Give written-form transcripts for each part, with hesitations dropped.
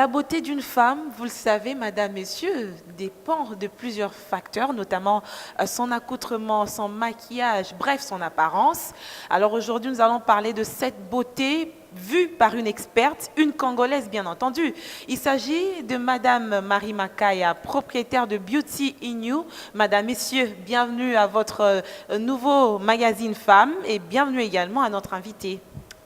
La beauté d'une femme, vous le savez, madame, messieurs, dépend de plusieurs facteurs, notamment son accoutrement, son maquillage, bref, son apparence. Alors aujourd'hui, nous allons parler de cette beauté vue par une experte, une Congolaise bien entendu. Il s'agit de madame Marie Makaya, propriétaire de Beauty in You. Madame, messieurs, bienvenue à votre nouveau magazine Femmes et bienvenue également à notre invitée.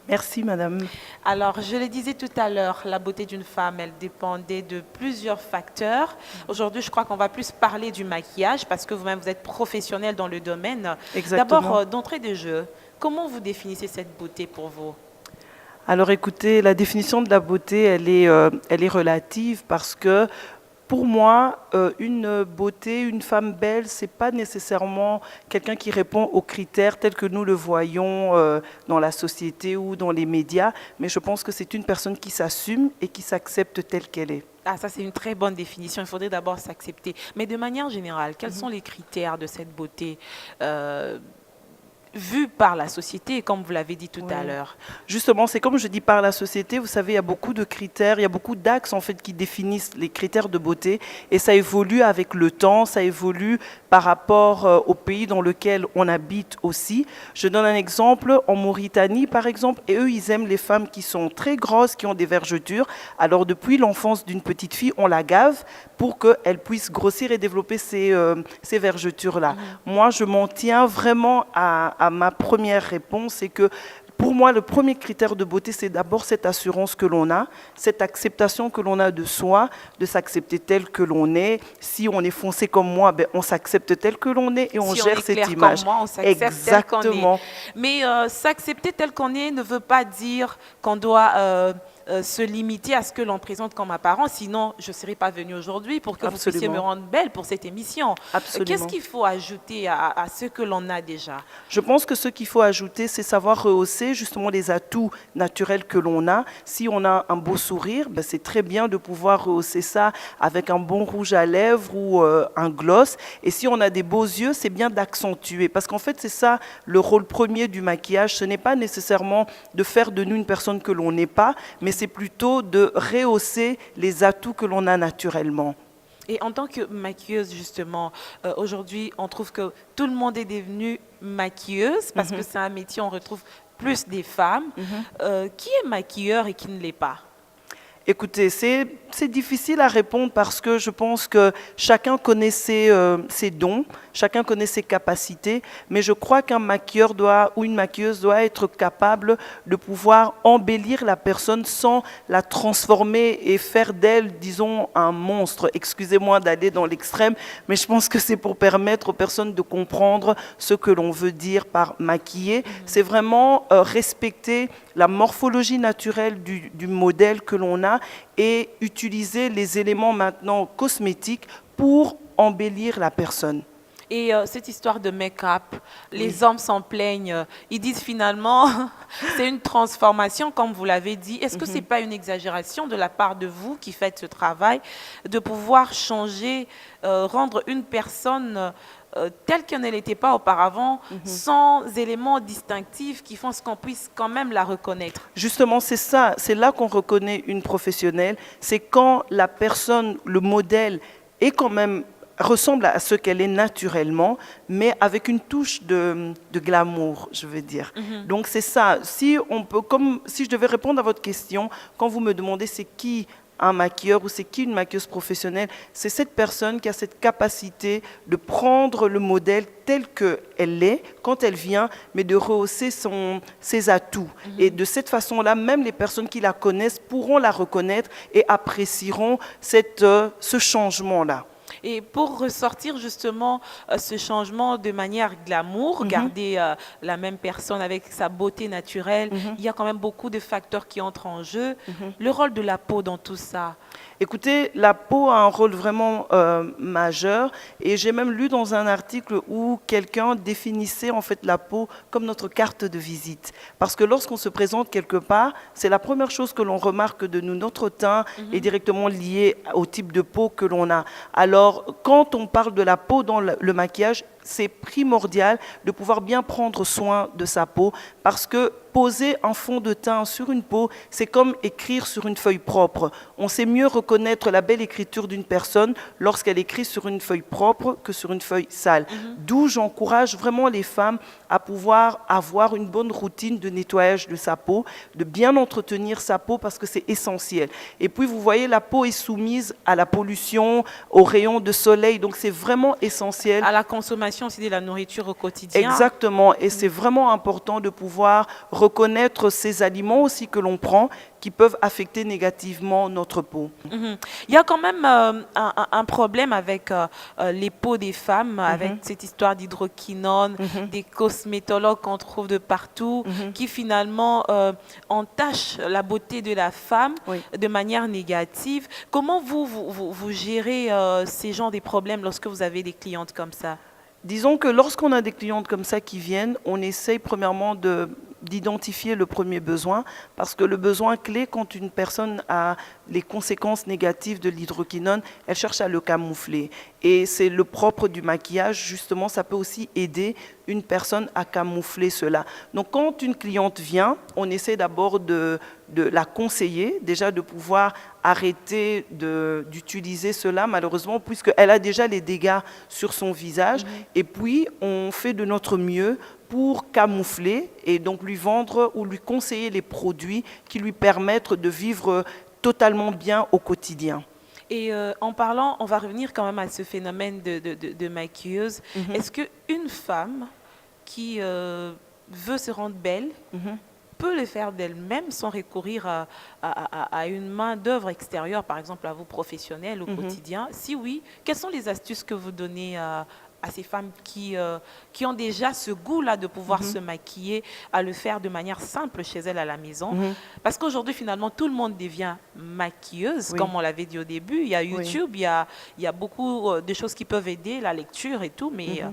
Merci, madame. Alors, je le disais tout à l'heure, la beauté d'une femme, elle dépendait de plusieurs facteurs. Aujourd'hui, je crois qu'on va plus parler du maquillage parce que vous-même, vous êtes professionnelle dans le domaine. Exactement. D'abord, d'entrée de jeu, comment vous définissez cette beauté pour vous? Alors écoutez, la définition de la beauté, elle est relative parce que pour moi, une beauté, une femme belle, c'est pas nécessairement quelqu'un qui répond aux critères tels que nous le voyons dans la société ou dans les médias, mais je pense que c'est une personne qui s'assume et qui s'accepte telle qu'elle est. Ah, ça c'est une très bonne définition, il faudrait d'abord s'accepter. Mais de manière générale, quels sont les critères de cette beauté vue par la société, comme vous l'avez dit tout à l'heure? Justement, c'est comme je dis par la société, vous savez, il y a beaucoup de critères, il y a beaucoup d'axes en fait qui définissent les critères de beauté et ça évolue avec le temps, ça évolue par rapport au pays dans lequel on habite aussi. Je donne un exemple, en Mauritanie par exemple, et eux ils aiment les femmes qui sont très grosses, qui ont des vergetures. Alors depuis l'enfance d'une petite fille, on la gave pour qu'elle puisse grossir et développer ces vergetures-là. Moi, je m'en tiens vraiment à ma première réponse, c'est que pour moi, le premier critère de beauté, c'est d'abord cette assurance que l'on a, cette acceptation que l'on a de soi, de s'accepter tel que l'on est. Si on est foncé comme moi, ben, on s'accepte tel que l'on est et on gère cette image. Comme moi, on s'accepte Exactement. tel qu'on est. Mais s'accepter tel qu'on est ne veut pas dire qu'on doit se limiter à ce que l'on présente comme apparence. Sinon, je ne serais pas venue aujourd'hui pour que vous puissiez me rendre belle pour cette émission. Qu'est-ce qu'il faut ajouter à ce que l'on a déjà? Je pense que ce qu'il faut ajouter, c'est savoir rehausser justement les atouts naturels que l'on a. Si on a un beau sourire, ben c'est très bien de pouvoir rehausser ça avec un bon rouge à lèvres ou un gloss. Et si on a des beaux yeux, c'est bien d'accentuer. Parce qu'en fait, c'est ça le rôle premier du maquillage. Ce n'est pas nécessairement de faire de nous une personne que l'on n'est pas, mais c'est plutôt de rehausser les atouts que l'on a naturellement. Et en tant que maquilleuse, justement, aujourd'hui, on trouve que tout le monde est devenu maquilleuse parce que c'est un métier, on retrouve plus des femmes. Qui est maquilleur et qui ne l'est pas? Écoutez, c'est difficile à répondre parce que je pense que chacun connaît ses dons, chacun connaît ses capacités, mais je crois qu'un maquilleur ou une maquilleuse doit être capable de pouvoir embellir la personne sans la transformer et faire d'elle, disons, un monstre. Excusez-moi d'aller dans l'extrême, mais je pense que c'est pour permettre aux personnes de comprendre ce que l'on veut dire par maquiller. C'est vraiment respecter la morphologie naturelle du modèle que l'on a et utiliser les éléments maintenant cosmétiques pour embellir la personne. Et cette histoire de make-up, les hommes s'en plaignent. Ils disent finalement, c'est une transformation, comme vous l'avez dit. Est-ce que ce n'est pas une exagération de la part de vous qui faites ce travail, de pouvoir changer, rendre une personne telle qu'elle ne l'était pas auparavant, sans éléments distinctifs qui font ce qu'on puisse quand même la reconnaître? Justement, c'est ça, c'est là qu'on reconnaît une professionnelle. C'est quand la personne, le modèle, est quand même ressemble à ce qu'elle est naturellement, mais avec une touche de glamour, je veux dire. Donc c'est ça. Si je devais répondre à votre question, quand vous me demandez c'est qui un maquilleur ou c'est qui une maquilleuse professionnelle, c'est cette personne qui a cette capacité de prendre le modèle tel qu'elle est quand elle vient, mais de rehausser ses atouts. Et de cette façon-là, même les personnes qui la connaissent pourront la reconnaître et apprécieront ce changement-là. Et pour ressortir justement ce changement de manière glamour, garder la même personne avec sa beauté naturelle, il y a quand même beaucoup de facteurs qui entrent en jeu. Le rôle de la peau dans tout ça? Écoutez, la peau a un rôle vraiment majeur et j'ai même lu dans un article où quelqu'un définissait en fait la peau comme notre carte de visite. Parce que lorsqu'on se présente quelque part, c'est la première chose que l'on remarque de nous. Notre teint est directement lié au type de peau que l'on a. Alors, quand on parle de la peau dans le maquillage, c'est primordial de pouvoir bien prendre soin de sa peau parce que poser un fond de teint sur une peau, c'est comme écrire sur une feuille propre. On sait mieux reconnaître la belle écriture d'une personne lorsqu'elle écrit sur une feuille propre que sur une feuille sale. D'où j'encourage vraiment les femmes à pouvoir avoir une bonne routine de nettoyage de sa peau, de bien entretenir sa peau parce que c'est essentiel. Et puis vous voyez, la peau est soumise à la pollution, aux rayons de soleil, donc c'est vraiment essentiel. À la consommation aussi de la nourriture au quotidien. Exactement, et c'est vraiment important de pouvoir reconnaître ces aliments aussi que l'on prend qui peuvent affecter négativement notre peau. Il y a quand même un problème avec les peaux des femmes, avec cette histoire d'hydroquinone, des cosmétologues qu'on trouve de partout, qui finalement entachent la beauté de la femme de manière négative. Comment vous gérez ces genres de problèmes lorsque vous avez des clientes comme ça? Disons que lorsqu'on a des clientes comme ça qui viennent, on essaye premièrement d'identifier le premier besoin, parce que le besoin clé, quand une personne a les conséquences négatives de l'hydroquinone, elle cherche à le camoufler. Et c'est le propre du maquillage, justement, ça peut aussi aider une personne à camoufler cela. Donc quand une cliente vient, on essaie d'abord de la conseiller, déjà de pouvoir arrêter d'utiliser cela, malheureusement, puisqu'elle a déjà les dégâts sur son visage. Et puis, on fait de notre mieux pour camoufler et donc lui vendre ou lui conseiller les produits qui lui permettent de vivre totalement bien au quotidien. Et en parlant, on va revenir quand même à ce phénomène de maquilleuse. Est-ce qu'une femme qui veut se rendre belle peut le faire d'elle-même sans recourir à une main-d'œuvre extérieure, par exemple à vous professionnels au quotidien? Si oui, quelles sont les astuces que vous donnez à ces femmes qui ont déjà ce goût-là de pouvoir se maquiller, à le faire de manière simple chez elles à la maison? Parce qu'aujourd'hui, finalement, tout le monde devient maquilleuse, comme on l'avait dit au début. Il y a YouTube, il y a beaucoup de choses qui peuvent aider, la lecture et tout, mais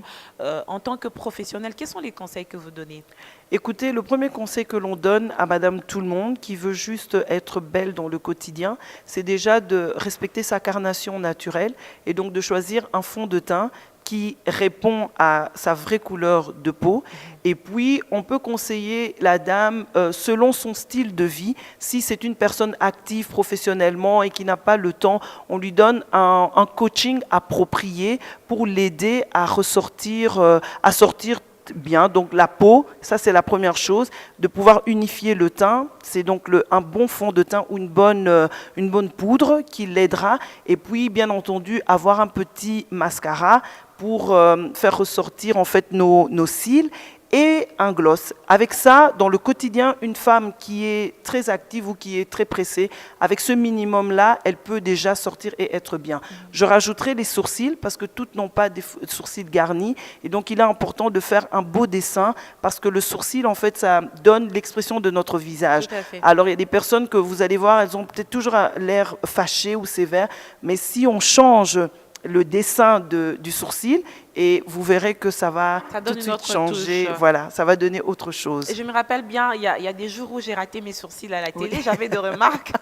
en tant que professionnel, quels sont les conseils que vous donnez? Écoutez, le premier conseil que l'on donne à Madame Tout-le-Monde, qui veut juste être belle dans le quotidien, c'est déjà de respecter sa carnation naturelle et donc de choisir un fond de teint qui répond à sa vraie couleur de peau. Et puis, on peut conseiller la dame selon son style de vie. Si c'est une personne active professionnellement et qui n'a pas le temps, on lui donne un coaching approprié pour l'aider à ressortir, à sortir bien. Donc la peau, ça c'est la première chose, de pouvoir unifier le teint, c'est donc un bon fond de teint ou une bonne poudre qui l'aidera. Et puis bien entendu avoir un petit mascara pour faire ressortir en fait nos cils et un gloss. Avec ça, dans le quotidien, une femme qui est très active ou qui est très pressée, avec ce minimum-là, elle peut déjà sortir et être bien. Je rajouterai les sourcils, parce que toutes n'ont pas des sourcils garnis, et donc il est important de faire un beau dessin, parce que le sourcil, en fait, ça donne l'expression de notre visage. Alors il y a des personnes que vous allez voir, elles ont peut-être toujours l'air fâchées ou sévères, mais si on change le dessin du sourcil, et vous verrez que ça va tout de suite changer. Voilà, ça va donner autre chose. Et je me rappelle bien, il y a des jours où j'ai raté mes sourcils à la télé, j'avais des remarques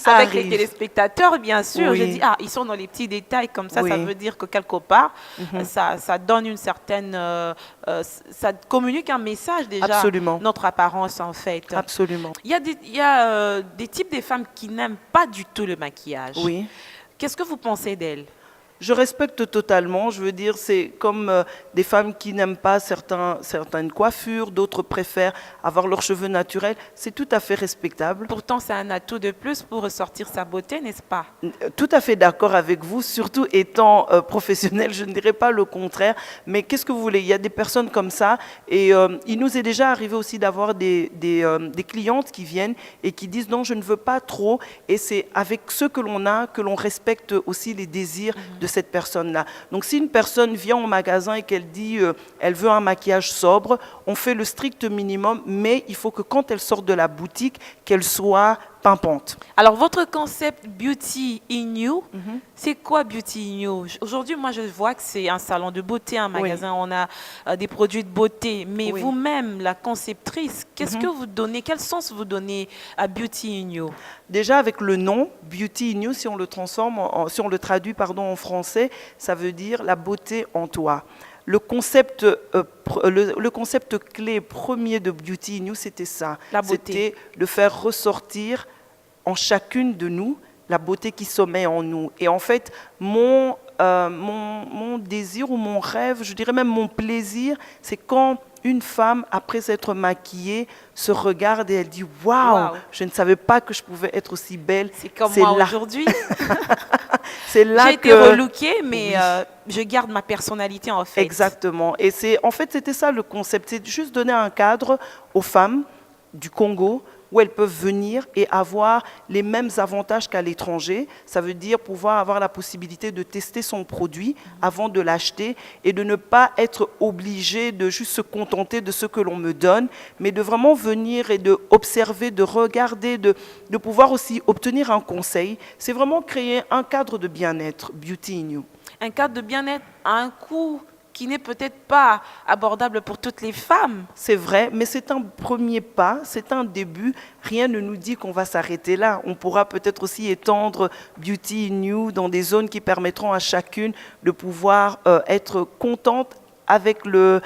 avec les téléspectateurs, bien sûr. J'ai dit, ils sont dans les petits détails, comme ça, ça veut dire que quelque part, ça donne une certaine... ça communique un message déjà, notre apparence en fait. Absolument. Il y a des types de femmes qui n'aiment pas du tout le maquillage. Qu'est-ce que vous pensez d'elles? Je respecte totalement, je veux dire, c'est comme des femmes qui n'aiment pas certaines coiffures, d'autres préfèrent avoir leurs cheveux naturels, c'est tout à fait respectable. Pourtant, c'est un atout de plus pour ressortir sa beauté, n'est-ce pas? Tout à fait d'accord avec vous, surtout étant professionnelle, je ne dirais pas le contraire, mais qu'est-ce que vous voulez? Il y a des personnes comme ça, et il nous est déjà arrivé aussi d'avoir des clientes qui viennent et qui disent non, je ne veux pas trop, et c'est avec ce que l'on a que l'on respecte aussi les désirs de cette personne-là. Donc si une personne vient au magasin et qu'elle dit elle veut un maquillage sobre, on fait le strict minimum, mais il faut que quand elle sort de la boutique, qu'elle soit pimpante. Alors votre concept Beauty in You, c'est quoi Beauty in You? Aujourd'hui, moi je vois que c'est un salon de beauté, un magasin, on a des produits de beauté, mais vous-même, la conceptrice, qu'est-ce que vous donnez, quel sens vous donnez à Beauty in You? Déjà avec le nom Beauty in You, si on le transforme, si on le traduit en français, ça veut dire la beauté en toi. le concept clé premier de Beauty in You, c'était ça. La beauté. C'était de faire ressortir en chacune de nous la beauté qui sommeille en nous. Et en fait, mon désir ou mon rêve, je dirais même mon plaisir, c'est quand une femme, après s'être maquillée, se regarde et elle dit « Waouh, je ne savais pas que je pouvais être aussi belle. » C'est comme moi aujourd'hui. C'est là j'ai été relookée, mais je garde ma personnalité en fait. Exactement. Et en fait, c'était ça le concept. C'est juste donner un cadre aux femmes du Congo où elles peuvent venir et avoir les mêmes avantages qu'à l'étranger. Ça veut dire pouvoir avoir la possibilité de tester son produit avant de l'acheter et de ne pas être obligé de juste se contenter de ce que l'on me donne, mais de vraiment venir et d'observer, de regarder, de pouvoir aussi obtenir un conseil. C'est vraiment créer un cadre de bien-être, Beauty in You. Un cadre de bien-être à un coût qui n'est peut-être pas abordable pour toutes les femmes. C'est vrai, mais c'est un premier pas, c'est un début. Rien ne nous dit qu'on va s'arrêter là. On pourra peut-être aussi étendre Beauty in You dans des zones qui permettront à chacune de pouvoir être contente avec les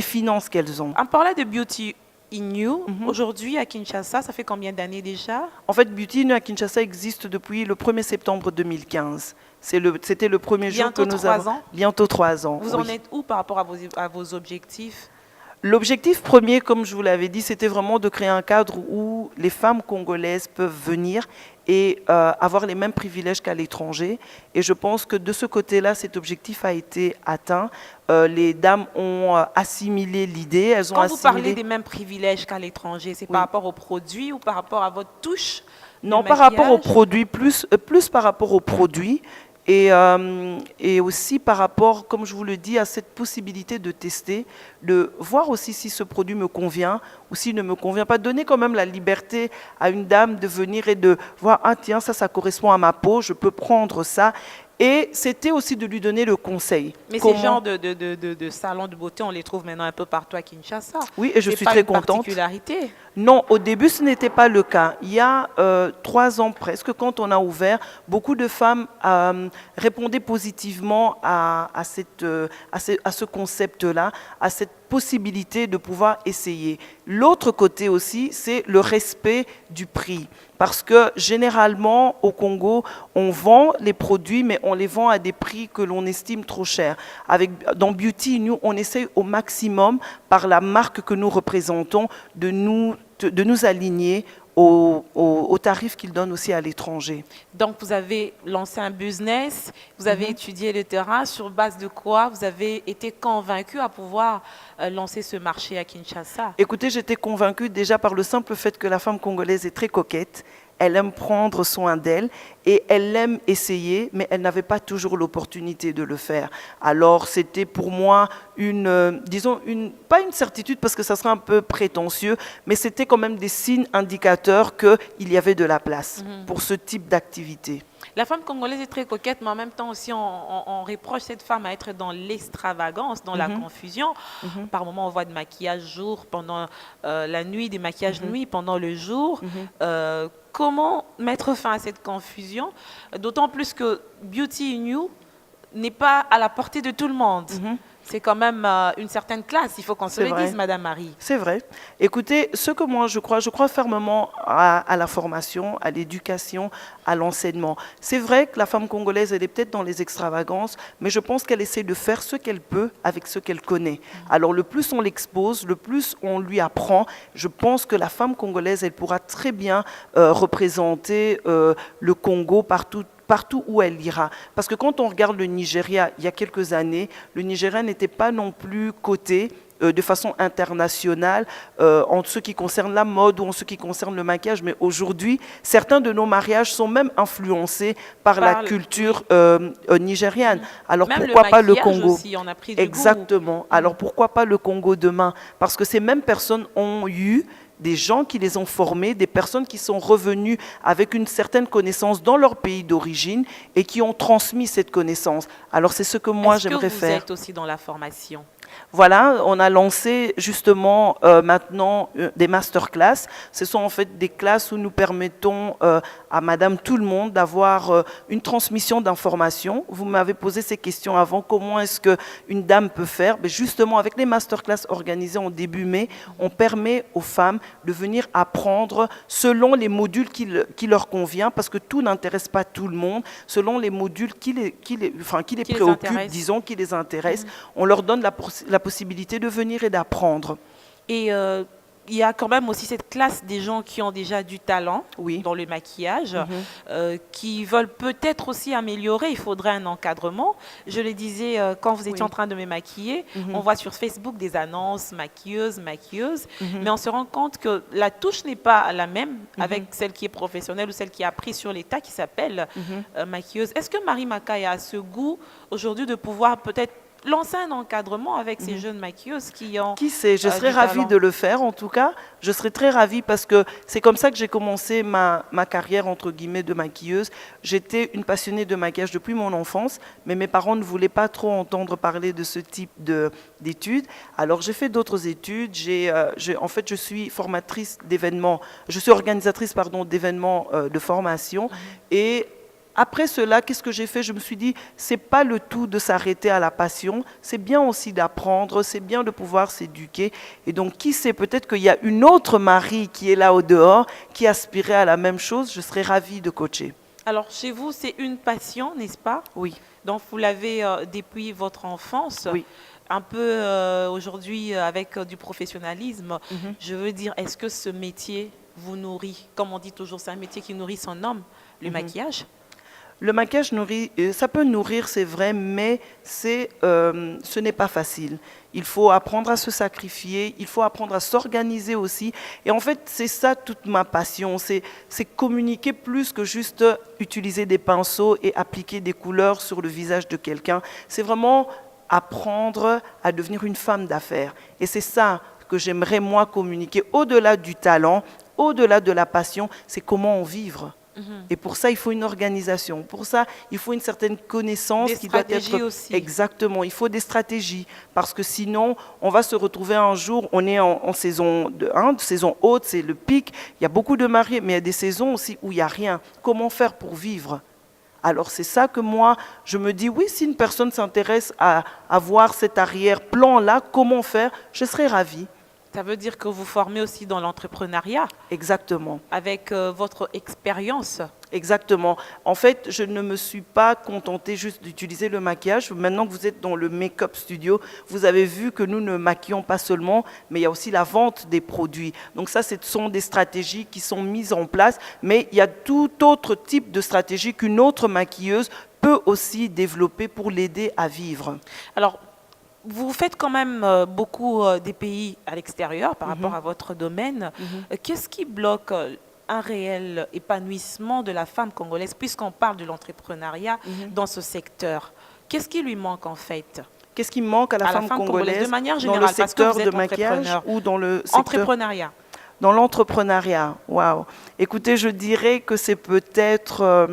finances qu'elles ont. En parlant de Beauty in You, aujourd'hui à Kinshasa, ça fait combien d'années déjà? En fait, Beauty in You à Kinshasa existe depuis le 1er septembre 2015. C'était le premier jour que nous avons. Bientôt 3 ans. Vous en êtes où par rapport à vos objectifs? L'objectif premier, comme je vous l'avais dit, c'était vraiment de créer un cadre où les femmes congolaises peuvent venir et avoir les mêmes privilèges qu'à l'étranger. Et je pense que de ce côté-là, cet objectif a été atteint. Les dames ont assimilé l'idée. Quand vous parlez des mêmes privilèges qu'à l'étranger, c'est par rapport aux produits ou par rapport à votre touche? Non, par rapport aux produits, plus par rapport aux produits. Et aussi par rapport, comme je vous le dis, à cette possibilité de tester, de voir aussi si ce produit me convient ou s'il ne me convient pas. Donner quand même la liberté à une dame de venir et de voir, ah tiens, ça correspond à ma peau, je peux prendre ça. Et c'était aussi de lui donner le conseil. Mais ces genres de salons de beauté, on les trouve maintenant un peu partout à Kinshasa. Oui, et je suis très contente. C'est pas une particularité. Non, au début, ce n'était pas le cas. Il y a 3 ans presque, quand on a ouvert, beaucoup de femmes répondaient positivement à ce concept-là, à cette possibilité de pouvoir essayer. L'autre côté aussi, c'est le respect du prix. Parce que généralement, au Congo, on vend les produits, mais on les vend à des prix que l'on estime trop chers. Dans Beauty, nous, on essaye au maximum, par la marque que nous représentons, de nous aligner aux tarifs qu'ils donnent aussi à l'étranger. Donc, vous avez lancé un business, vous avez étudié le terrain, sur base de quoi vous avez été convaincu à pouvoir lancer ce marché à Kinshasa? Écoutez, j'étais convaincue déjà par le simple fait que la femme congolaise est très coquette. Elle aime prendre soin d'elle et elle aime essayer, mais elle n'avait pas toujours l'opportunité de le faire. Alors, c'était pour moi pas une certitude parce que ça serait un peu prétentieux, mais c'était quand même des signes indicateurs qu'il y avait de la place pour ce type d'activité. La femme congolaise est très coquette, mais en même temps aussi, on reproche cette femme à être dans l'extravagance, dans la confusion. Par moments, on voit de maquillage jour, pendant la nuit, des maquillages nuit, pendant le jour. Comment mettre fin à cette confusion? D'autant plus que Beauty in You n'est pas à la portée de tout le monde. C'est quand même une certaine classe, il faut qu'on se le dise, Madame Marie. C'est vrai. Écoutez, ce que moi je crois fermement à la formation, à l'éducation, à l'enseignement. C'est vrai que la femme congolaise, elle est peut-être dans les extravagances, mais je pense qu'elle essaie de faire ce qu'elle peut avec ce qu'elle connaît. Alors le plus on l'expose, le plus on lui apprend, je pense que la femme congolaise, elle pourra très bien représenter le Congo partout où elle ira. Parce que quand on regarde le Nigeria, il y a quelques années, le Nigeria n'était pas non plus coté de façon internationale en ce qui concerne la mode ou en ce qui concerne le maquillage. Mais aujourd'hui, certains de nos mariages sont même influencés par la culture nigériane. Alors même pourquoi pas le Congo aussi, on a pris du Exactement. goût. Alors pourquoi pas le Congo demain? Parce que ces mêmes personnes ont eu des gens qui les ont formés, des personnes qui sont revenues avec une certaine connaissance dans leur pays d'origine et qui ont transmis cette connaissance. Alors c'est ce que moi j'aimerais faire. Est-ce que vous êtes aussi dans la formation? Voilà, on a lancé justement maintenant des masterclass. Ce sont en fait des classes où nous permettons à Madame tout le monde d'avoir une transmission d'informations. Vous m'avez posé ces questions avant. Comment est-ce qu'une dame peut faire? Ben justement, avec les masterclass organisées en début mai, on permet aux femmes de venir apprendre selon les modules qui leur convient, parce que tout n'intéresse pas tout le monde, selon les modules qui les préoccupent, disons, qui les intéressent. On leur donne la possibilité de venir et d'apprendre. Et il y a quand même aussi cette classe des gens qui ont déjà du talent Oui. dans le maquillage, qui veulent peut-être aussi améliorer. Il faudrait un encadrement. Je le disais quand vous étiez en train de me maquiller, on voit sur Facebook des annonces maquilleuses, mais on se rend compte que la touche n'est pas la même avec celle qui est professionnelle ou celle qui a appris sur l'état, qui s'appelle maquilleuse. Est-ce que Marie Makaya a ce goût aujourd'hui de pouvoir peut-être lancer un encadrement avec ces jeunes maquilleuses qui ont... Qui sait, je serais ravie de le faire en tout cas. Je serais très ravie parce que c'est comme ça que j'ai commencé ma carrière entre guillemets de maquilleuse. J'étais une passionnée de maquillage depuis mon enfance, mais mes parents ne voulaient pas trop entendre parler de ce type d'études. Alors j'ai fait d'autres études. En fait, je suis formatrice d'événements, je suis organisatrice d'événements de formation et après cela, qu'est-ce que j'ai fait? Je me suis dit, c'est pas le tout de s'arrêter à la passion, c'est bien aussi d'apprendre, c'est bien de pouvoir s'éduquer. Et donc, qui sait, peut-être qu'il y a une autre Marie qui est là au dehors, qui aspirait à la même chose, je serais ravie de coacher. Alors, chez vous, c'est une passion, n'est-ce pas? Oui. Donc, vous l'avez depuis votre enfance. Oui. Un peu aujourd'hui avec du professionnalisme. Je veux dire, est-ce que ce métier vous nourrit? Comme on dit toujours, c'est un métier qui nourrit son homme, le maquillage. Le maquillage nourrit, ça peut nourrir, c'est vrai, mais ce n'est pas facile. Il faut apprendre à se sacrifier, il faut apprendre à s'organiser aussi. Et en fait, c'est ça toute ma passion, c'est communiquer plus que juste utiliser des pinceaux et appliquer des couleurs sur le visage de quelqu'un. C'est vraiment apprendre à devenir une femme d'affaires. Et c'est ça que j'aimerais, moi, communiquer. Au-delà du talent, au-delà de la passion, c'est comment vivre. Et pour ça, il faut une organisation. Pour ça, il faut une certaine connaissance qui doit être aussi. Exactement. Il faut des stratégies parce que sinon, on va se retrouver un jour. On est en saison saison haute, c'est le pic. Il y a beaucoup de mariés, mais il y a des saisons aussi où il n'y a rien. Comment faire pour vivre? Alors c'est ça que moi, je me dis, oui, si une personne s'intéresse à avoir cet arrière-plan-là, comment faire? Je serais ravie. Ça veut dire que vous formez aussi dans l'entrepreneuriat. Exactement. Avec votre expérience. Exactement. En fait, je ne me suis pas contentée juste d'utiliser le maquillage. Maintenant que vous êtes dans le make-up studio, vous avez vu que nous ne maquillons pas seulement, mais il y a aussi la vente des produits. Donc ça, ce sont des stratégies qui sont mises en place, mais il y a tout autre type de stratégie qu'une autre maquilleuse peut aussi développer pour l'aider à vivre. Alors, vous faites quand même beaucoup des pays à l'extérieur par rapport à votre domaine. Qu'est-ce qui bloque un réel épanouissement de la femme congolaise, puisqu'on parle de l'entrepreneuriat dans ce secteur? Qu'est-ce qui lui manque en fait? Qu'est-ce qui manque à la femme congolaise de manière générale, dans le secteur parce que vous êtes de maquillage ou dans le secteur entrepreneuriat? Dans l'entrepreneuriat, waouh. Écoutez, je dirais que c'est peut-être...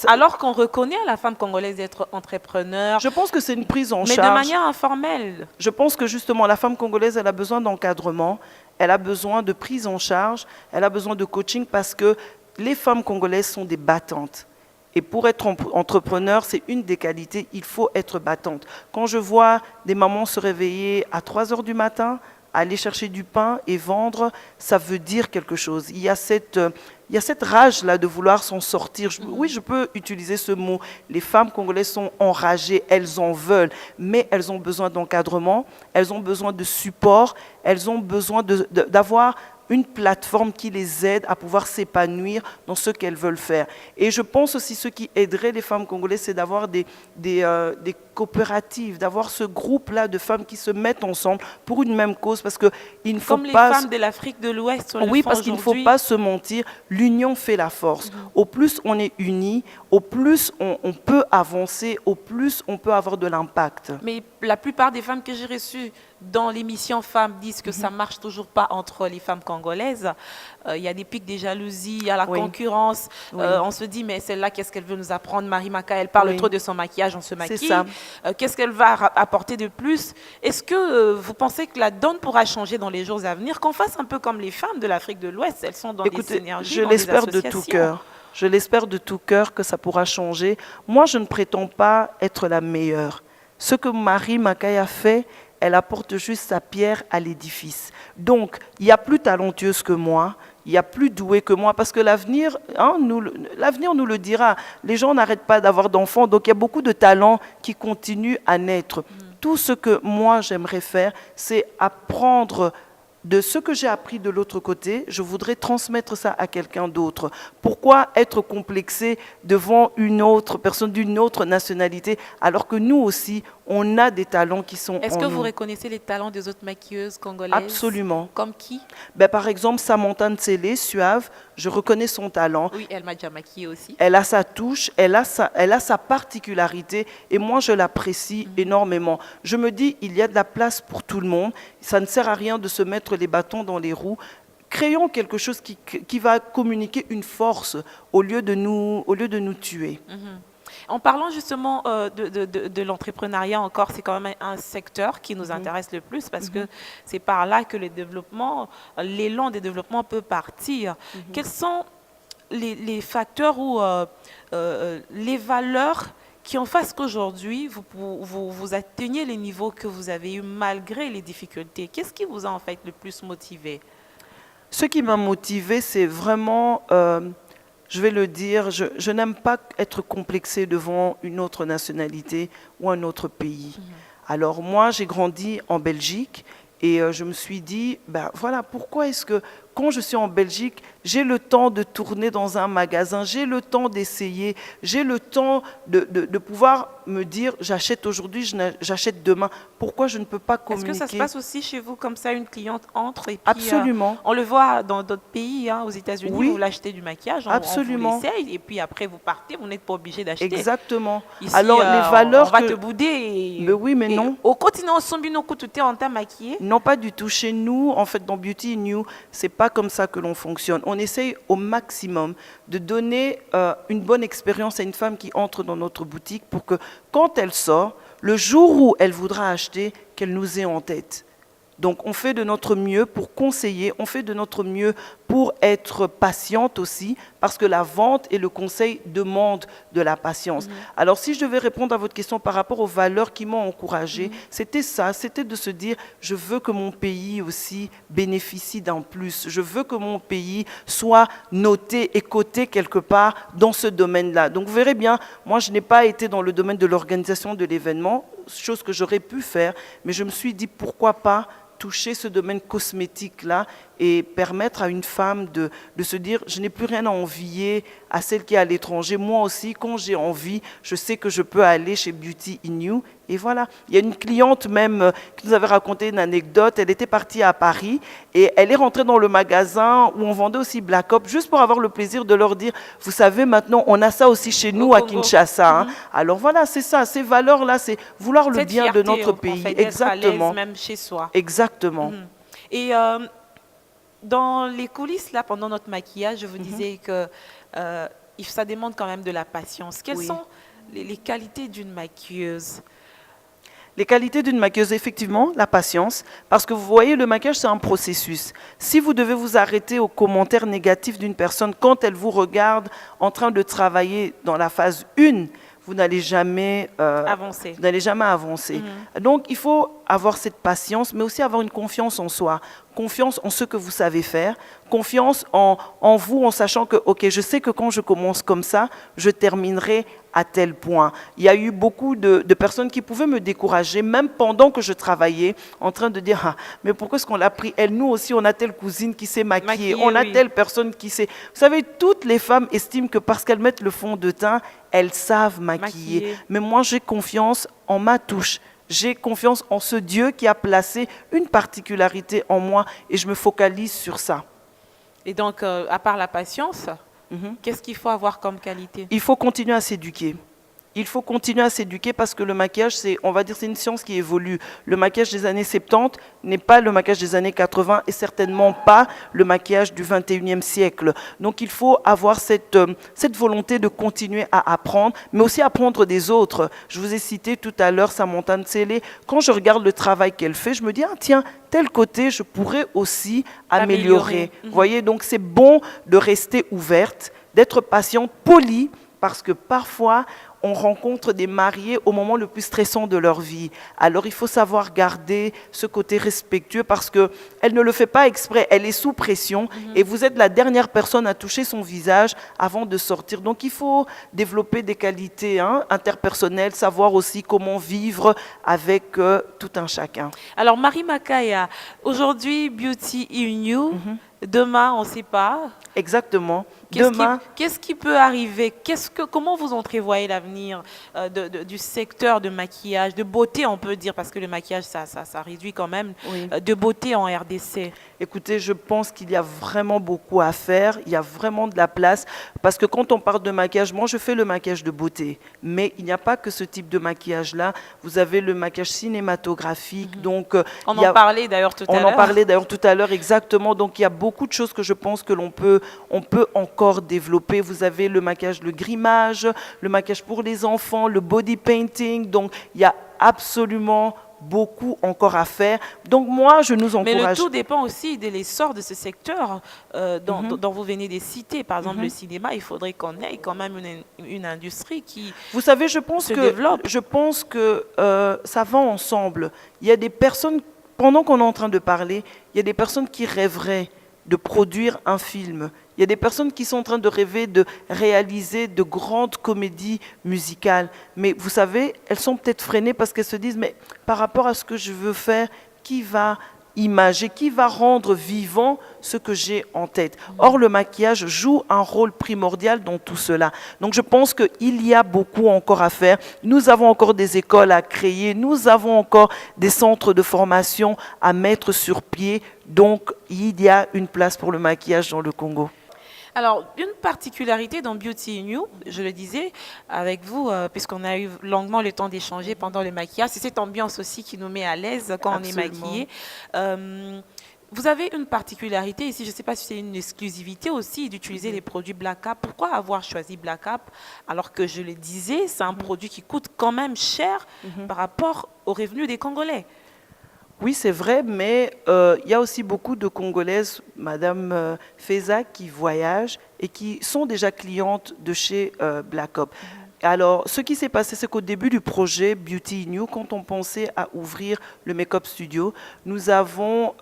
Alors qu'on reconnaît à la femme congolaise d'être entrepreneur. Je pense que c'est une prise en charge. Mais de manière informelle. Je pense que justement, la femme congolaise, elle a besoin d'encadrement, elle a besoin de prise en charge, elle a besoin de coaching parce que les femmes congolaises sont des battantes. Et pour être entrepreneur, c'est une des qualités, il faut être battante. Quand je vois des mamans se réveiller à 3 heures du matin, aller chercher du pain et vendre, ça veut dire quelque chose. Il y a cette rage-là de vouloir s'en sortir. Oui, je peux utiliser ce mot. Les femmes congolaises sont enragées, elles en veulent, mais elles ont besoin d'encadrement, elles ont besoin de support, elles ont besoin d'avoir une plateforme qui les aide à pouvoir s'épanouir dans ce qu'elles veulent faire. Et je pense aussi ce qui aiderait les femmes congolaises, c'est d'avoir des coopératives, d'avoir ce groupe-là de femmes qui se mettent ensemble pour une même cause, parce que il ne faut comme pas... les femmes de l'Afrique de l'Ouest. Oui, parce qu'il ne faut pas se mentir, l'union fait la force. Au plus on est unis, au plus on peut avancer, au plus on peut avoir de l'impact. Mais la plupart des femmes que j'ai reçues dans l'émission Femmes disent que ça marche toujours pas entre les femmes congolaises. Il y a des pics de jalousie, il y a la Oui. concurrence. Oui. On se dit, mais celle-là, qu'est-ce qu'elle veut nous apprendre? Marie Maka, elle parle Oui. trop de son maquillage, on se maquille. ça. Qu'est-ce qu'elle va apporter de plus? Est-ce que vous pensez que la donne pourra changer dans les jours à venir? Qu'on fasse un peu comme les femmes de l'Afrique de l'Ouest, elles sont dans des Écoutez, synergies, je dans des l'espère de tout associations. cœur. Je l'espère de tout cœur que ça pourra changer. Moi, je ne prétends pas être la meilleure. Ce que Marie Makaï a fait, elle apporte juste sa pierre à l'édifice. Donc, il y a plus talentueuse que moi, il y a plus douée que moi, parce que l'avenir, l'avenir nous le dira. Les gens n'arrêtent pas d'avoir d'enfants, donc il y a beaucoup de talents qui continuent à naître. Tout ce que moi j'aimerais faire, c'est apprendre de ce que j'ai appris de l'autre côté, je voudrais transmettre ça à quelqu'un d'autre. Pourquoi être complexé devant une autre personne d'une autre nationalité, alors que nous aussi, on a des talents qui sont Est-ce en que nous. vous reconnaissez les talents des autres maquilleuses congolaises? Absolument. Comme qui? Ben, par exemple, Samantha Ntsele, Suave, je reconnais son talent. Oui, elle m'a déjà maquillée aussi. Elle a sa touche, elle a sa particularité et moi je l'apprécie énormément. Je me dis, il y a de la place pour tout le monde. Ça ne sert à rien de se mettre les bâtons dans les roues. Créons quelque chose qui va communiquer une force au lieu de nous tuer. En parlant justement de l'entrepreneuriat encore, c'est quand même un secteur qui nous intéresse le plus parce que c'est par là que le développement, l'élan des développements peut partir. Quels sont les facteurs ou les valeurs qui en fassent qu'aujourd'hui, vous atteignez les niveaux que vous avez eus malgré les difficultés? Qu'est-ce qui vous a en fait le plus motivé? Ce qui m'a motivé, c'est vraiment, je vais le dire, je n'aime pas être complexé devant une autre nationalité ou un autre pays. Alors moi, j'ai grandi en Belgique et je me suis dit, ben voilà, pourquoi est-ce que quand je suis en Belgique, j'ai le temps de tourner dans un magasin, j'ai le temps d'essayer, j'ai le temps de pouvoir me dire, j'achète aujourd'hui, j'achète demain. Pourquoi je ne peux pas communiquer? Est-ce que ça se passe aussi chez vous comme ça, une cliente entre et puis Absolument. on le voit dans d'autres pays, hein, aux États-Unis, Oui. vous l'achetez du maquillage, Absolument. on vous l'essaye et puis après vous partez, vous n'êtes pas obligé d'acheter. Exactement. Ici, Alors les valeurs on va que... te bouder. Et, Mais oui, mais non. Au continent Sombino Koutouté, on t'a maquillé. Non, pas du tout. Chez nous, en fait, dans Beauty in You, c'est pas comme ça que l'on fonctionne. On essaye au maximum de donner une bonne expérience à une femme qui entre dans notre boutique pour que quand elle sort, le jour où elle voudra acheter, qu'elle nous ait en tête. Donc on fait de notre mieux pour conseiller, on fait de notre mieux pour être patiente aussi, parce que la vente et le conseil demandent de la patience. Alors si je devais répondre à votre question par rapport aux valeurs qui m'ont encouragée, c'était ça, c'était de se dire, je veux que mon pays aussi bénéficie d'un plus, je veux que mon pays soit noté et coté quelque part dans ce domaine-là. Donc vous verrez bien, moi je n'ai pas été dans le domaine de l'organisation de l'événement, chose que j'aurais pu faire, mais je me suis dit pourquoi pas toucher ce domaine cosmétique-là et permettre à une femme de se dire je n'ai plus rien à envier à celle qui est à l'étranger. Moi aussi, quand j'ai envie, je sais que je peux aller chez Beauty in You. Et voilà. Il y a une cliente même qui nous avait raconté une anecdote. Elle était partie à Paris et elle est rentrée dans le magasin où on vendait aussi Black Op juste pour avoir le plaisir de leur dire vous savez, maintenant, on a ça aussi chez nous à Kinshasa. Hein. Alors voilà, c'est ça. Ces valeurs-là, c'est vouloir le bien de notre pays. En fait, exactement. à l'aise même chez soi. Exactement. Et dans les coulisses, là, pendant notre maquillage, je vous disais que ça demande quand même de la patience. Quelles sont les qualités d'une maquilleuse? Les qualités d'une maquilleuse, effectivement, la patience, parce que vous voyez, le maquillage, c'est un processus. Si vous devez vous arrêter aux commentaires négatifs d'une personne quand elle vous regarde en train de travailler dans la phase 1, vous n'allez jamais avancer. Vous n'allez jamais avancer. Donc, il faut avoir cette patience, mais aussi avoir une confiance en soi, confiance en ce que vous savez faire, confiance en vous, en sachant que, ok, je sais que quand je commence comme ça, je terminerai à tel point. Il y a eu beaucoup de personnes qui pouvaient me décourager, même pendant que je travaillais, en train de dire, ah, mais pourquoi est-ce qu'on l'a pris? Elle, nous aussi, on a telle cousine qui s'est maquillée, on a telle personne qui s'est... Vous savez, toutes les femmes estiment que parce qu'elles mettent le fond de teint, elles savent maquiller. Mais moi, j'ai confiance en ma touche. J'ai confiance en ce Dieu qui a placé une particularité en moi et je me focalise sur ça. Et donc, à part la patience, Qu'est-ce qu'il faut avoir comme qualité? Il faut continuer à s'éduquer. Il faut continuer à s'éduquer parce que le maquillage, on va dire, c'est une science qui évolue. Le maquillage des années 70 n'est pas le maquillage des années 80 et certainement pas le maquillage du 21e siècle. Donc il faut avoir cette volonté de continuer à apprendre, mais aussi apprendre des autres. Je vous ai cité tout à l'heure Samantha Ntsele. Quand je regarde le travail qu'elle fait, je me dis, ah, tiens, tel côté, je pourrais aussi améliorer. Vous voyez, donc c'est bon de rester ouverte, d'être patiente, polie, parce que parfois, on rencontre des mariés au moment le plus stressant de leur vie. Alors, il faut savoir garder ce côté respectueux parce qu'elle ne le fait pas exprès, elle est sous pression et vous êtes la dernière personne à toucher son visage avant de sortir. Donc, il faut développer des qualités interpersonnelles, savoir aussi comment vivre avec tout un chacun. Alors, Marie Makaya, aujourd'hui, Beauty in You, demain, on ne sait pas. Exactement. Demain, qu'est-ce qui peut arriver? Comment vous entrevoyez l'avenir du secteur de maquillage, de beauté, on peut dire, parce que le maquillage, ça réduit quand même, de beauté en RDC? Écoutez, je pense qu'il y a vraiment beaucoup à faire, il y a vraiment de la place, parce que quand on parle de maquillage, moi je fais le maquillage de beauté, mais il n'y a pas que ce type de maquillage-là, vous avez le maquillage cinématographique, donc... On en parlait d'ailleurs tout à l'heure. On en parlait d'ailleurs tout à l'heure, exactement, donc il y a beaucoup de choses que je pense que on peut encore développer. Vous avez le maquillage, le grimage, le maquillage pour les enfants, le body painting, donc il y a absolument beaucoup encore à faire. Donc moi, je nous encourage. Mais le tout dépend aussi de l'essor de ce secteur dont vous venez de citer. Par exemple, le cinéma, il faudrait qu'on ait quand même une industrie qui Vous savez, je pense que ça va ensemble. Il y a des personnes, pendant qu'on est en train de parler, il y a des personnes qui rêveraient de produire un film. Il y a des personnes qui sont en train de rêver de réaliser de grandes comédies musicales. Mais vous savez, elles sont peut-être freinées parce qu'elles se disent, mais par rapport à ce que je veux faire, qui va imager, qui va rendre vivant ce que j'ai en tête? Or, le maquillage joue un rôle primordial dans tout cela. Donc, je pense qu'il y a beaucoup encore à faire. Nous avons encore des écoles à créer, nous avons encore des centres de formation à mettre sur pied. Donc, il y a une place pour le maquillage dans le Congo. Alors, une particularité dans Beauty in You, je le disais avec vous, puisqu'on a eu longuement le temps d'échanger pendant le maquillage, c'est cette ambiance aussi qui nous met à l'aise quand on est maquillé. Vous avez une particularité ici, je ne sais pas si c'est une exclusivité aussi, d'utiliser les produits Black Cap. Pourquoi avoir choisi Black Cap alors que, je le disais, c'est un produit qui coûte quand même cher par rapport aux revenus des Congolais? Oui, c'est vrai, mais il y a aussi beaucoup de Congolaises, Madame Feza, qui voyagent et qui sont déjà clientes de chez Black Cap. Alors, ce qui s'est passé, c'est qu'au début du projet Beauty in You, quand on pensait à ouvrir le make-up studio, nous avons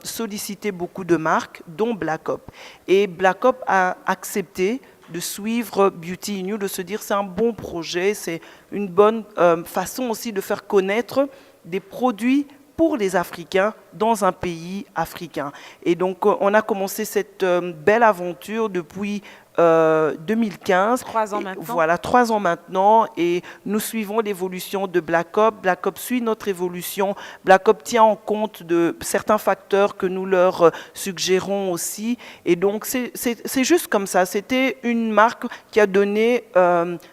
sollicité beaucoup de marques, dont Black Cap. Et Black Cap a accepté de suivre Beauty in You, de se dire c'est un bon projet, c'est une bonne façon aussi de faire connaître des produits pour les Africains dans un pays africain. Et donc, on a commencé cette belle aventure depuis 2015. 3 ans maintenant. Voilà, 3 ans maintenant. Et nous suivons l'évolution de Black Cap. Black Cap suit notre évolution. Black Cap tient en compte de certains facteurs que nous leur suggérons aussi. Et donc, c'est juste comme ça. C'était une marque qui a donné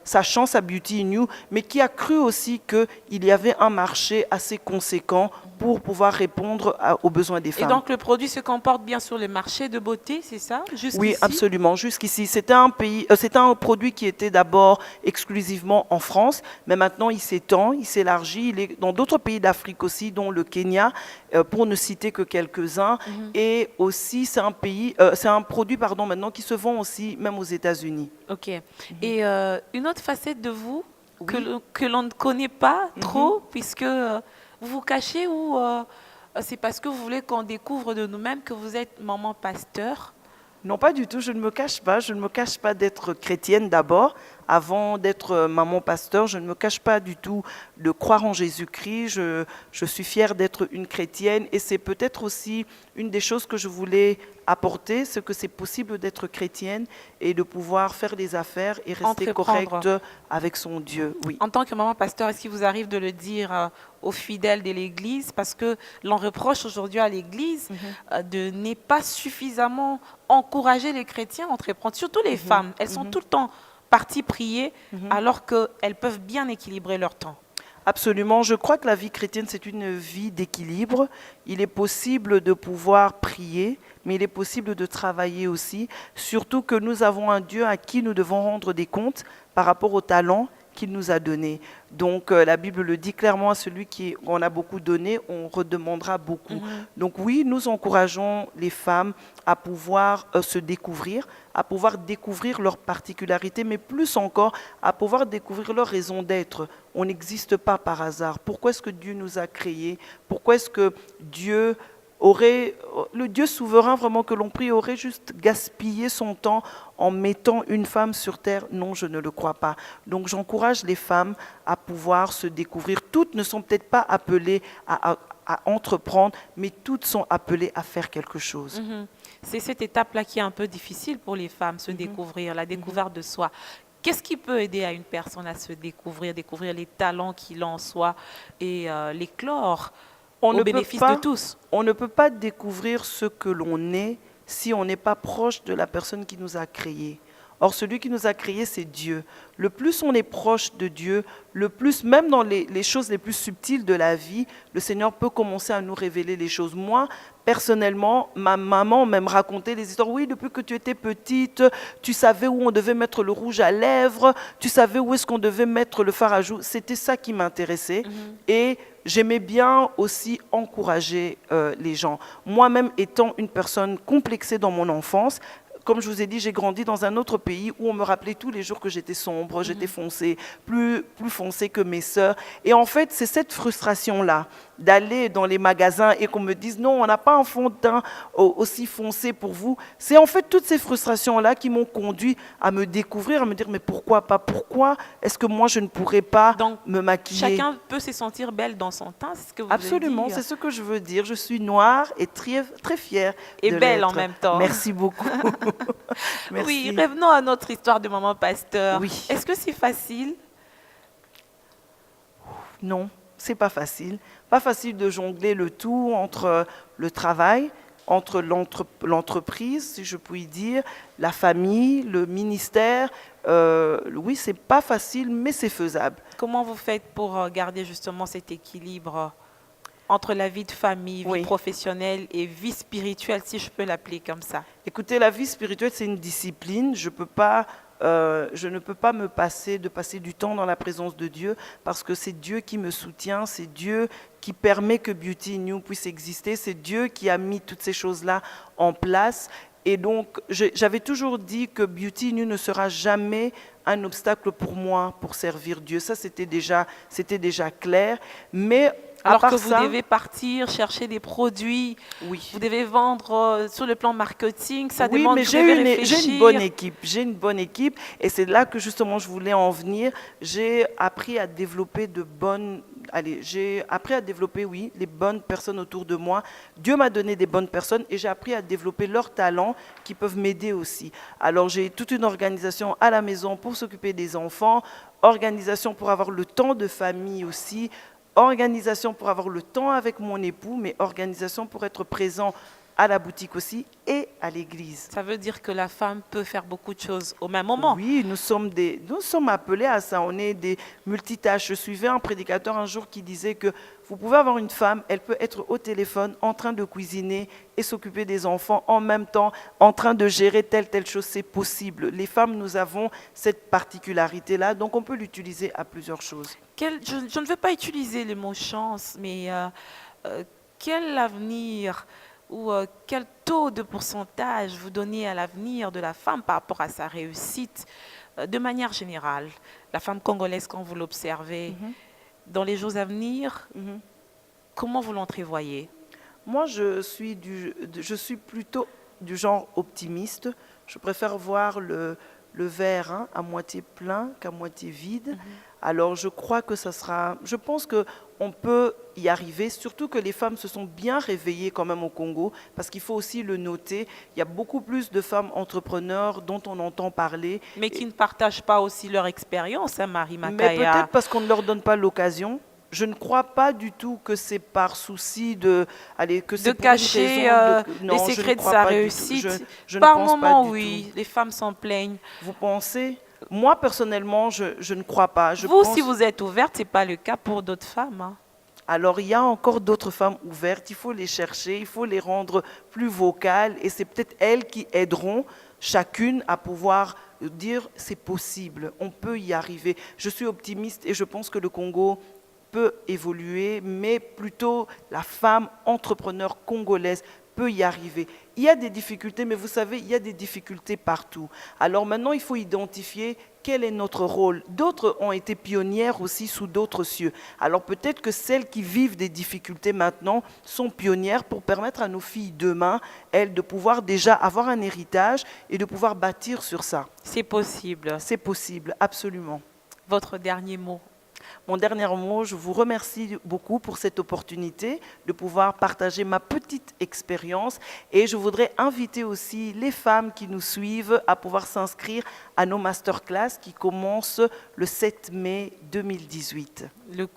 sa chance à Beauty in You, mais qui a cru aussi qu'il y avait un marché assez conséquent pour pouvoir répondre aux besoins des femmes. Et donc, le produit se comporte bien sur le marché de beauté, c'est ça? Oui, absolument. Jusqu'ici, c'était un produit qui était d'abord exclusivement en France, mais maintenant, il s'étend, il s'élargit. Il est dans d'autres pays d'Afrique aussi, dont le Kenya, pour ne citer que quelques-uns. Et aussi, c'est un produit maintenant qui se vend aussi, même aux États-Unis. OK. Et une autre facette de vous que l'on ne connaît pas trop, puisque... vous vous cachez ou c'est parce que vous voulez qu'on découvre de nous-mêmes que vous êtes maman pasteur? Non, pas du tout. Je ne me cache pas. Je ne me cache pas d'être chrétienne d'abord, Avant d'être maman pasteur, je ne me cache pas du tout de croire en Jésus-Christ. Je suis fière d'être une chrétienne et c'est peut-être aussi une des choses que je voulais apporter, c'est que c'est possible d'être chrétienne et de pouvoir faire des affaires et rester Entreprendre. correcte avec son Dieu. Oui. En tant que maman pasteur, est-ce qu'il vous arrive de le dire aux fidèles de l'Église? Parce que l'on reproche aujourd'hui à l'Église de ne pas suffisamment encourager les chrétiens à entreprendre, surtout les femmes. Elles sont tout le temps parties prier alors qu'elles peuvent bien équilibrer leur temps. Absolument. Je crois que la vie chrétienne, c'est une vie d'équilibre. Il est possible de pouvoir prier, mais il est possible de travailler aussi. Surtout que nous avons un Dieu à qui nous devons rendre des comptes par rapport au talent qu'il nous a donné. Donc la Bible le dit clairement, à celui qui on a beaucoup donné, on redemandera beaucoup. Donc oui, nous encourageons les femmes à pouvoir se découvrir, à pouvoir découvrir leurs particularités, mais plus encore à pouvoir découvrir leur raison d'être. On n'existe pas par hasard. Pourquoi est-ce que Dieu nous a créés? Pourquoi est-ce que Dieu aurait, le Dieu souverain vraiment que l'on prie, aurait juste gaspillé son temps en mettant une femme sur terre? Non, je ne le crois pas. Donc j'encourage les femmes à pouvoir se découvrir. Toutes ne sont peut-être pas appelées à entreprendre, mais toutes sont appelées à faire quelque chose. C'est cette étape-là qui est un peu difficile pour les femmes, se découvrir, la découverte de soi. Qu'est-ce qui peut aider à une personne à se découvrir, découvrir les talents qu'il a en soi et l'éclore au bénéfice de tous? On ne peut pas découvrir ce que l'on est si on n'est pas proche de la personne qui nous a créés. Or, celui qui nous a créés, c'est Dieu. Le plus on est proche de Dieu, le plus, même dans les choses les plus subtiles de la vie, le Seigneur peut commencer à nous révéler les choses. Moi, personnellement, ma maman même racontait des histoires. Oui, depuis que tu étais petite, tu savais où on devait mettre le rouge à lèvres, tu savais où est-ce qu'on devait mettre le fard à joues. C'était ça qui m'intéressait. Et j'aimais bien aussi encourager les gens. Moi-même, étant une personne complexée dans mon enfance, comme je vous ai dit, j'ai grandi dans un autre pays où on me rappelait tous les jours que j'étais sombre, j'étais foncée, plus foncée que mes sœurs. Et en fait, c'est cette frustration-là d'aller dans les magasins et qu'on me dise non, on n'a pas un fond de teint aussi foncé pour vous. C'est en fait toutes ces frustrations-là qui m'ont conduit à me découvrir, à me dire mais pourquoi pas? Pourquoi est-ce que moi je ne pourrais pas Donc, me maquiller? chacun peut se sentir belle dans son teint, c'est ce que vous Absolument, voulez dire. c'est ce que je veux dire. Je suis noire et très, très fière Et de belle en l'être. même temps. Merci beaucoup. Merci. Oui, revenons à notre histoire de maman pasteur. Oui. Est-ce que c'est facile? Non, c'est pas facile. Pas facile de jongler le tout entre le travail, entre l'entreprise, si je puis dire, la famille, le ministère. Oui, c'est pas facile, mais c'est faisable. Comment vous faites pour garder justement cet équilibre entre la vie de famille, vie Oui. professionnelle et vie spirituelle, si je peux l'appeler comme ça? Écoutez, la vie spirituelle, c'est une discipline. Je ne peux pas me passer du temps dans la présence de Dieu parce que c'est Dieu qui me soutient, c'est Dieu qui permet que Beauty in You puisse exister, c'est Dieu qui a mis toutes ces choses-là en place. Et donc, j'avais toujours dit que Beauty in You ne sera jamais un obstacle pour moi pour servir Dieu. Ça, c'était déjà clair. Mais Alors à part que vous ça, devez partir chercher des produits, oui. vous devez vendre sur le plan marketing, ça Oui, demande mais vous devez réfléchir. j'ai une bonne équipe. J'ai une bonne équipe et c'est là que justement je voulais en venir. J'ai appris à développer oui, les bonnes personnes autour de moi. Dieu m'a donné des bonnes personnes et j'ai appris à développer leurs talents qui peuvent m'aider aussi. Alors j'ai toute une organisation à la maison pour s'occuper des enfants, organisation pour avoir le temps de famille aussi, organisation pour avoir le temps avec mon époux, mais organisation pour être présent à la boutique aussi et à l'église. Ça veut dire que la femme peut faire beaucoup de choses au même moment. Oui, nous sommes appelés à ça, on est des multitâches. Je suivais un prédicateur un jour qui disait que vous pouvez avoir une femme, elle peut être au téléphone en train de cuisiner et s'occuper des enfants en même temps, en train de gérer telle chose, c'est possible. Les femmes, nous avons cette particularité-là, donc on peut l'utiliser à plusieurs choses. Je ne veux pas utiliser le mot chance, mais quel avenir ou quel taux de pourcentage vous donnez à l'avenir de la femme par rapport à sa réussite de manière générale? La femme congolaise, quand vous l'observez, dans les jours à venir, comment vous l'entrevoyez? Moi, je suis plutôt du genre optimiste. Je préfère voir le verre hein, à moitié plein qu'à moitié vide. Alors je crois que ça sera, je pense qu'on peut y arriver, surtout que les femmes se sont bien réveillées quand même au Congo, parce qu'il faut aussi le noter, il y a beaucoup plus de femmes entrepreneurs dont on entend parler. Mais qui ne partagent pas aussi leur expérience, hein, Marie Mais Makaya. peut-être parce qu'on ne leur donne pas l'occasion. Je ne crois pas du tout que c'est par souci de, allez, que c'est pour une cacher raison les non, je ne secrets de crois sa pas du tout. réussite. Je ne Par pense pas moment, du oui, tout. les femmes s'en plaignent. Vous pensez? Moi, personnellement, je ne crois pas. Je Vous, pense... si vous êtes ouverte, ce n'est pas le cas pour d'autres femmes. Hein. Alors, il y a encore d'autres femmes ouvertes. Il faut les chercher, il faut les rendre plus vocales. Et c'est peut-être elles qui aideront chacune à pouvoir dire c'est possible, on peut y arriver. Je suis optimiste et je pense que le Congo peut évoluer, mais plutôt la femme entrepreneur congolaise peut y arriver. Il y a des difficultés, mais vous savez, il y a des difficultés partout. Alors maintenant, il faut identifier quel est notre rôle. D'autres ont été pionnières aussi sous d'autres cieux. Alors peut-être que celles qui vivent des difficultés maintenant sont pionnières pour permettre à nos filles demain, elles, de pouvoir déjà avoir un héritage et de pouvoir bâtir sur ça. C'est possible. C'est possible, absolument. Votre dernier mot. Mon dernier mot, je vous remercie beaucoup pour cette opportunité de pouvoir partager ma petite expérience et je voudrais inviter aussi les femmes qui nous suivent à pouvoir s'inscrire à nos masterclass qui commencent le 7 mai 2018. Le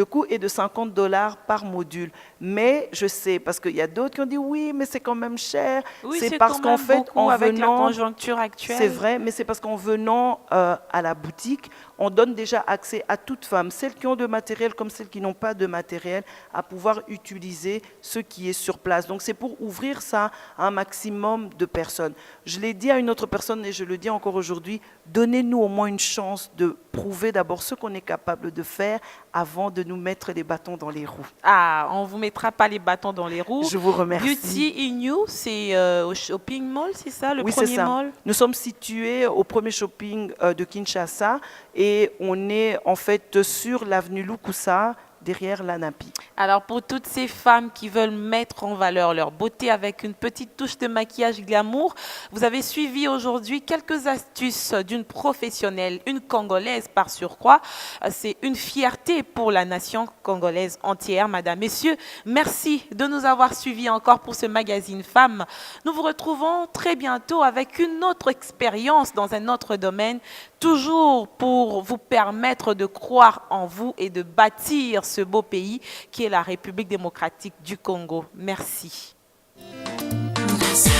coût est de $50 par module. Mais je sais, parce qu'il y a d'autres qui ont dit oui, mais c'est quand même cher. Oui, c'est parce qu'en fait, en avec venant, la conjoncture actuelle. c'est vrai, mais c'est parce qu'en venant à la boutique, on donne déjà accès à toutes femmes, celles qui ont de matériel comme celles qui n'ont pas de matériel, à pouvoir utiliser ce qui est sur place. Donc c'est pour ouvrir ça à un maximum de personnes. Je l'ai dit à une autre personne et je le dis encore aujourd'hui, donnez-nous au moins une chance de prouver d'abord ce qu'on est capable de faire avant de nous mettre les bâtons dans les roues. Ah, on ne vous mettra pas les bâtons dans les roues. Je vous remercie. Beauty in You, c'est au shopping mall, c'est ça, le Oui, premier c'est ça. mall? Nous sommes situés au premier shopping de Kinshasa et on est en fait sur l'avenue Lukusa, derrière l'ANAPI. Alors pour toutes ces femmes qui veulent mettre en valeur leur beauté avec une petite touche de maquillage glamour, vous avez suivi aujourd'hui quelques astuces d'une professionnelle, une Congolaise par surcroît. C'est une fierté pour la nation congolaise entière, Madame, Messieurs. Merci de nous avoir suivis encore pour ce magazine Femmes. Nous vous retrouvons très bientôt avec une autre expérience dans un autre domaine, toujours pour vous permettre de croire en vous et de bâtir ce beau pays qui est la République démocratique du Congo. Merci. Merci.